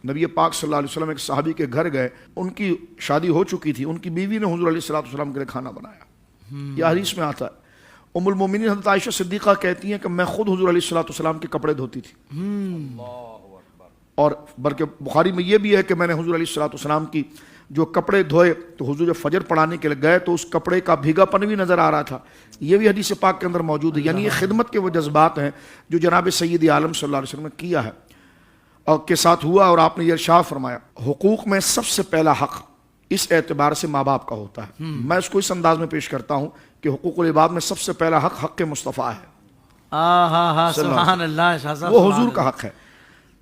نبی پاک صلی اللہ علیہ وسلم ایک صحابی کے گھر گئے، ان کی شادی ہو چکی تھی، ان کی بیوی نے حضور علیہ الصلوۃ والسلام کے لیے کھانا بنایا۔ یہ حدیث میں آتا ہے، ام المومنین حضرت عائشہ صدیقہ کہتی ہیں کہ میں خود حضور علیہ الصلوۃ والسلام کے کپڑے دھوتی تھی، اور بلکہ بخاری میں یہ بھی ہے کہ میں نے حضور علیہ الصلوۃ والسلام کی جو کپڑے دھوئے تو حضور جب فجر پڑھانے کے لیے گئے تو اس کپڑے کا بھیگا پن بھی نظر آ رہا تھا۔ یہ بھی حدیث پاک کے اندر موجود ہے۔ یعنی یہ خدمت کے وہ جذبات ہیں جو جناب سید عالم صلی اللہ علیہ وسلم نے کیا ہے اور کے ساتھ ہوا، اور آپ نے یہ ارشاد فرمایا حقوق میں سب سے پہلا حق اس اعتبار سے ماں باپ کا ہوتا ہے۔ میں اس کو اس انداز میں پیش کرتا ہوں کہ حقوق العباد میں سب سے پہلا حق حق مصطفیٰ ہے، سبحان اللہ، وہ حضور کا حق ہے۔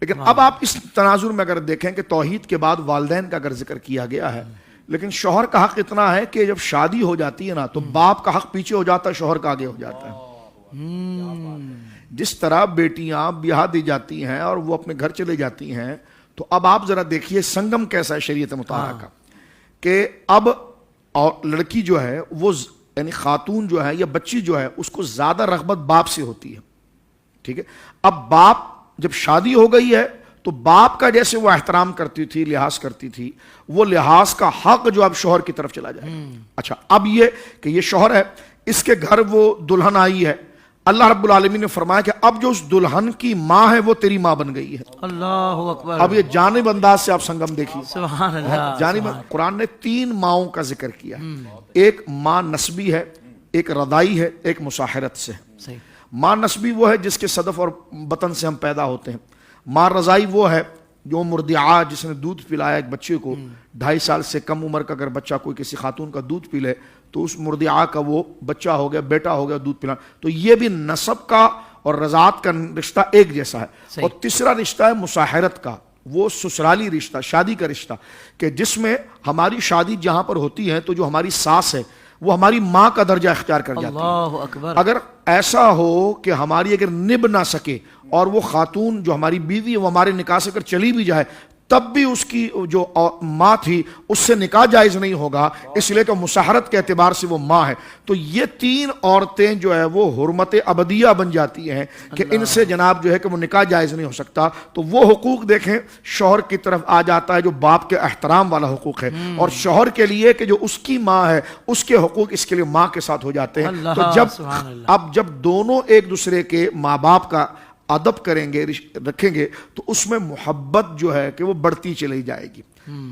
لیکن اب آپ اس تناظر میں اگر دیکھیں کہ توحید کے بعد والدین کا اگر ذکر کیا گیا ہے، لیکن شوہر کا حق اتنا ہے کہ جب شادی ہو جاتی ہے نا تو باپ کا حق پیچھے ہو جاتا ہے، شوہر کا آگے ہو جاتا ہے۔ جس طرح بیٹیاں بیاہ دی جاتی ہیں اور وہ اپنے گھر چلے جاتی ہیں، تو اب آپ ذرا دیکھیے سنگم کیسا ہے شریعت مطالعہ کا، کہ اب اور لڑکی جو ہے وہ یعنی خاتون جو ہے یا بچی جو ہے اس کو زیادہ رغبت باپ سے ہوتی ہے، ٹھیک ہے۔ اب باپ جب شادی ہو گئی ہے تو باپ کا جیسے وہ احترام کرتی تھی، لحاظ کرتی تھی، وہ لحاظ کا حق جو اب شوہر کی طرف چلا جائے گا۔ اچھا، اب یہ کہ یہ شوہر ہے، اس کے گھر وہ دلہن آئی ہے، اللہ رب العالمین نے فرمایا کہ اب جو اس دلہن کی ماں ہے وہ تیری ماں بن گئی ہے۔ اللہ اکبر۔ اب یہ جانب انداز سے آپ سنگم دیکھیے، سبحان اللہ۔ جانب قرآن نے 3 ماؤں کا ذکر کیا، ایک ماں نسبی ہے، ایک رضائی ہے، ایک مساحرت سے ہے۔ ماں نسبی وہ ہے جس کے صدف اور بطن سے ہم پیدا ہوتے ہیں، ماں رضائی وہ ہے جو مرضعہ جس نے دودھ پلایا ایک بچے کو، 2.5 سال سے کم عمر کا اگر بچہ کوئی کسی خاتون کا دودھ پی لے تو اس مرضعہ کا وہ بچہ ہو گیا، بیٹا ہو گیا دودھ پلانا۔ تو یہ بھی نسب کا اور رضاعت کا رشتہ ایک جیسا ہے۔ اور تیسرا رشتہ ہے مساحرت کا، وہ سسرالی رشتہ، شادی کا رشتہ، کہ جس میں ہماری شادی جہاں پر ہوتی ہے تو جو ہماری ساس ہے وہ ہماری ماں کا درجہ اختیار کر جاتی ہے۔ اللہ اکبر۔ اگر ایسا ہو کہ ہماری اگر نبھ نہ سکے اور وہ خاتون جو ہماری بیوی ہے وہ ہمارے نکاح سے اگر چلی بھی جائے تب بھی اس کی جو ماں تھی اس سے نکاح جائز نہیں ہوگا، اس لیے کہ مساحرت کے اعتبار سے وہ ماں ہے۔ تو یہ 3 عورتیں جو ہے وہ حرمت ابدیہ بن جاتی ہیں کہ ان سے جناب جو ہے کہ وہ نکاح جائز نہیں ہو سکتا۔ تو وہ حقوق دیکھیں شوہر کی طرف آ جاتا ہے جو باپ کے احترام والا حقوق ہے، اور شوہر کے لیے کہ جو اس کی ماں ہے اس کے حقوق اس کے لیے ماں کے ساتھ ہو جاتے ہیں۔ تو جب دونوں ایک دوسرے کے ماں باپ کا ادب کریں گے، رکھیں گے، تو اس میں محبت جو ہے کہ وہ بڑھتی چلی جائے گی۔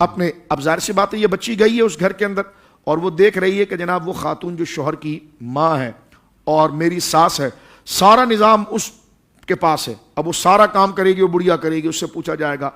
اپنے اب ظاہر سی بات ہے یہ بچی گئی ہے اس گھر کے اندر اور وہ دیکھ رہی ہے کہ جناب وہ خاتون جو شوہر کی ماں ہے اور میری ساس ہے، سارا نظام اس کے پاس ہے، اب وہ سارا کام کرے گی، وہ بڑھیا کرے گی، اس سے پوچھا جائے گا